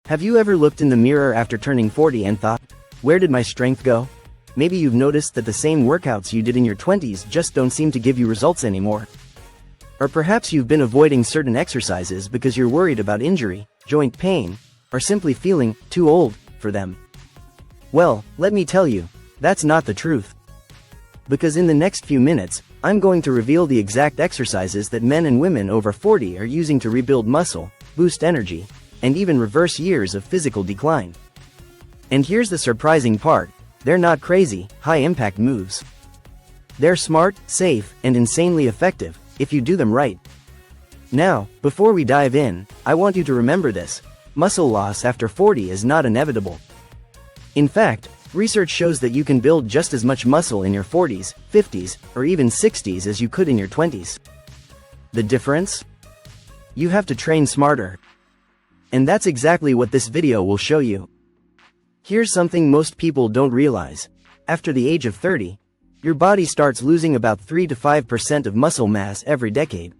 Have you ever looked in the mirror after turning 40 and thought, where did my strength go? Maybe you've noticed that the same workouts you did in your 20s just don't seem to give you results anymore. Or perhaps you've been avoiding certain exercises because you're worried about injury, joint pain, or simply feeling too old for them. Well, let me tell you, that's not the truth. Because in the next few minutes, I'm going to reveal the exact exercises that men and women over 40 are using to rebuild muscle, boost energy, and even reverse years of physical decline. And here's the surprising part, they're not crazy, high-impact moves. They're smart, safe, and insanely effective, if you do them right. Now, before we dive in, I want you to remember this, muscle loss after 40 is not inevitable. In fact, research shows that you can build just as much muscle in your 40s, 50s, or even 60s as you could in your 20s. The difference? You have to train smarter. And that's exactly what this video will show you. Here's something most people don't realize. After the age of 30, your body starts losing about 3 to 5% of muscle mass every decade.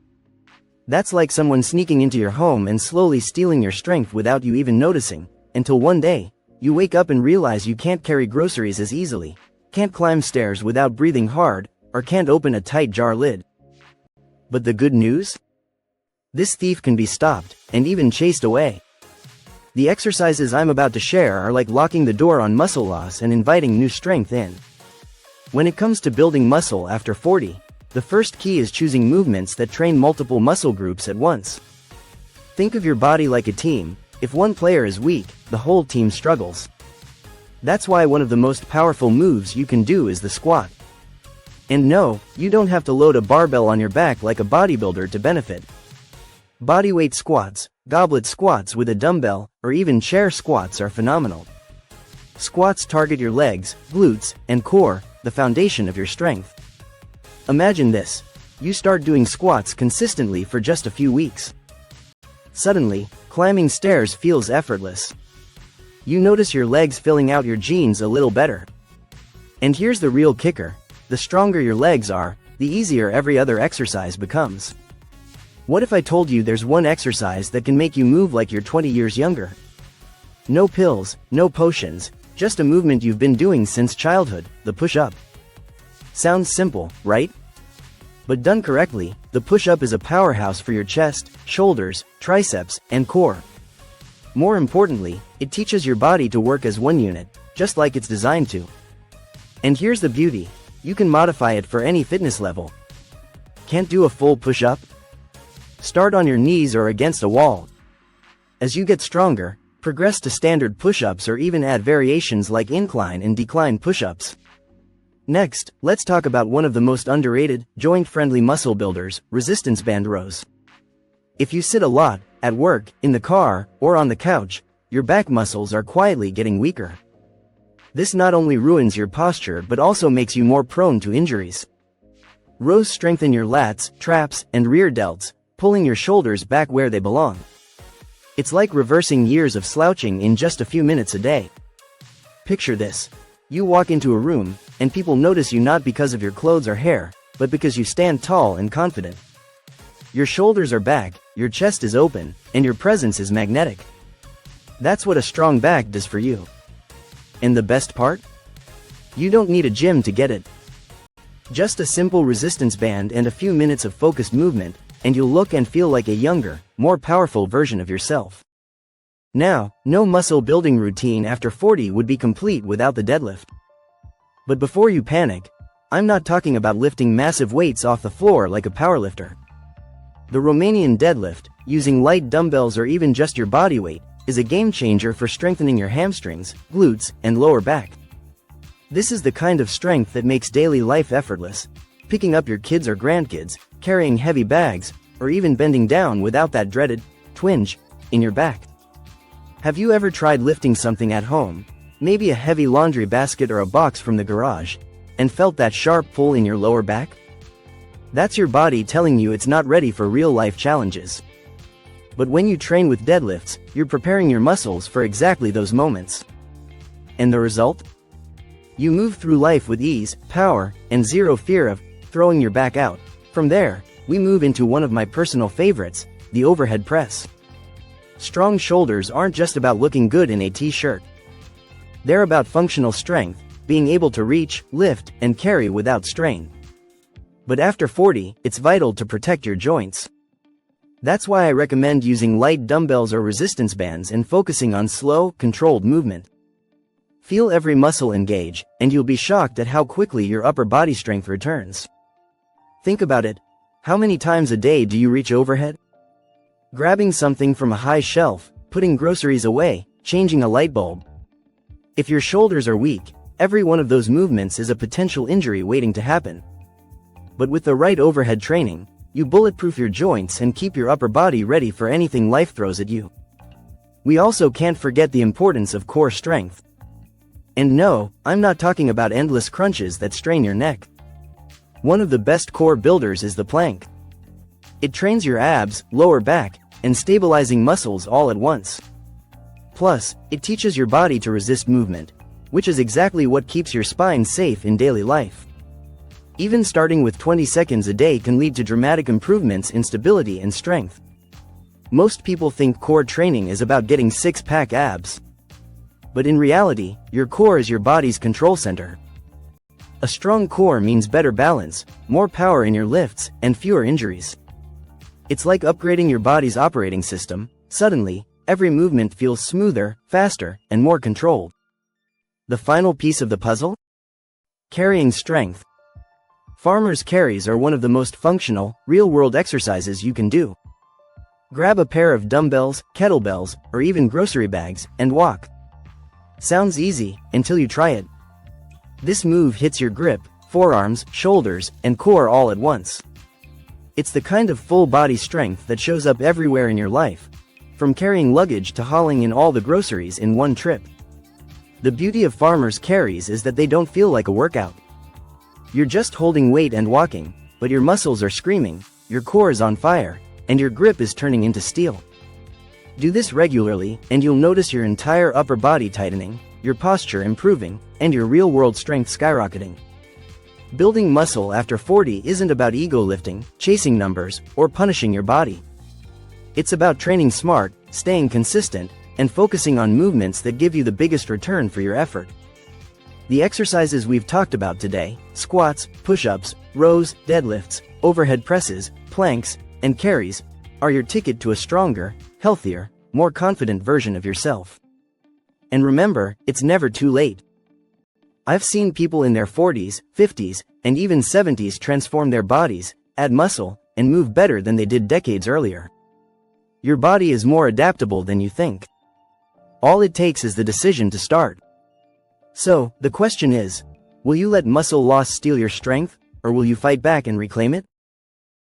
That's like someone sneaking into your home and slowly stealing your strength without you even noticing, until one day, you wake up and realize you can't carry groceries as easily, can't climb stairs without breathing hard, or can't open a tight jar lid. But the good news? This thief can be stopped, and even chased away. The exercises I'm about to share are like locking the door on muscle loss and inviting new strength in. When it comes to building muscle after 40, the first key is choosing movements that train multiple muscle groups at once. Think of your body like a team. If one player is weak, the whole team struggles. That's why one of the most powerful moves you can do is the squat. And no, you don't have to load a barbell on your back like a bodybuilder to benefit. Bodyweight squats, goblet squats with a dumbbell, or even chair squats are phenomenal. Squats target your legs, glutes, and core, the foundation of your strength. Imagine this. You start doing squats consistently for just a few weeks. Suddenly, climbing stairs feels effortless. You notice your legs filling out your jeans a little better. And here's the real kicker. The stronger your legs are, the easier every other exercise becomes. What if I told you there's one exercise that can make you move like you're 20 years younger? No pills, no potions, just a movement you've been doing since childhood, the push-up. Sounds simple, right? But done correctly, the push-up is a powerhouse for your chest, shoulders, triceps, and core. More importantly, it teaches your body to work as one unit, just like it's designed to. And here's the beauty, you can modify it for any fitness level. Can't do a full push-up? Start on your knees or against a wall. As you get stronger, progress to standard push-ups or even add variations like incline and decline push-ups. Next, let's talk about one of the most underrated, joint-friendly muscle builders, resistance band rows. If you sit a lot, at work, in the car, or on the couch, your back muscles are quietly getting weaker. This not only ruins your posture but also makes you more prone to injuries. Rows strengthen your lats, traps, and rear delts, pulling your shoulders back where they belong. It's like reversing years of slouching in just a few minutes a day. Picture this. You walk into a room, and people notice you not because of your clothes or hair, but because you stand tall and confident. Your shoulders are back, your chest is open, and your presence is magnetic. That's what a strong back does for you. And the best part? You don't need a gym to get it. Just a simple resistance band and a few minutes of focused movement, and you'll look and feel like a younger, more powerful version of yourself. Now, no muscle building routine after 40 would be complete without the deadlift. But before you panic, I'm not talking about lifting massive weights off the floor like a powerlifter. The Romanian deadlift, using light dumbbells or even just your body weight, is a game changer for strengthening your hamstrings, glutes, and lower back. This is the kind of strength that makes daily life effortless, picking up your kids or grandkids, carrying heavy bags, or even bending down without that dreaded twinge in your back. Have you ever tried lifting something at home, maybe a heavy laundry basket or a box from the garage, and felt that sharp pull in your lower back? That's your body telling you it's not ready for real-life challenges. But when you train with deadlifts, you're preparing your muscles for exactly those moments. And the result? You move through life with ease, power, and zero fear of throwing your back out. From there, we move into one of my personal favorites, the overhead press. Strong shoulders aren't just about looking good in a t-shirt. They're about functional strength, being able to reach, lift, and carry without strain. But after 40, it's vital to protect your joints. That's why I recommend using light dumbbells or resistance bands and focusing on slow, controlled movement. Feel every muscle engage, and you'll be shocked at how quickly your upper body strength returns. Think about it. How many times a day do you reach overhead? Grabbing something from a high shelf, putting groceries away, changing a light bulb. If your shoulders are weak, every one of those movements is a potential injury waiting to happen. But with the right overhead training, you bulletproof your joints and keep your upper body ready for anything life throws at you. We also can't forget the importance of core strength. And no, I'm not talking about endless crunches that strain your neck. One of the best core builders is the plank. It trains your abs, lower back, and stabilizing muscles all at once. Plus, it teaches your body to resist movement, which is exactly what keeps your spine safe in daily life. Even starting with 20 seconds a day can lead to dramatic improvements in stability and strength. Most people think core training is about getting six-pack abs. But in reality, your core is your body's control center. A strong core means better balance, more power in your lifts, and fewer injuries. It's like upgrading your body's operating system. Suddenly, every movement feels smoother, faster, and more controlled. The final piece of the puzzle? Carrying strength. Farmers' carries are one of the most functional, real-world exercises you can do. Grab a pair of dumbbells, kettlebells, or even grocery bags, and walk. Sounds easy, until you try it. This move hits your grip, forearms, shoulders, and core all at once. It's the kind of full-body strength that shows up everywhere in your life, from carrying luggage to hauling in all the groceries in one trip. The beauty of farmers' carries is that they don't feel like a workout. You're just holding weight and walking, but your muscles are screaming, your core is on fire, and your grip is turning into steel. Do this regularly, and you'll notice your entire upper body tightening, your posture improving, and your real-world strength skyrocketing. Building muscle after 40 isn't about ego lifting, chasing numbers, or punishing your body. It's about training smart, staying consistent, and focusing on movements that give you the biggest return for your effort. The exercises we've talked about today, squats, push-ups, rows, deadlifts, overhead presses, planks, and carries, are your ticket to a stronger, healthier, more confident version of yourself. And remember, it's never too late. I've seen people in their 40s, 50s, and even 70s transform their bodies, add muscle, and move better than they did decades earlier. Your body is more adaptable than you think. All it takes is the decision to start. So, the question is, will you let muscle loss steal your strength, or will you fight back and reclaim it?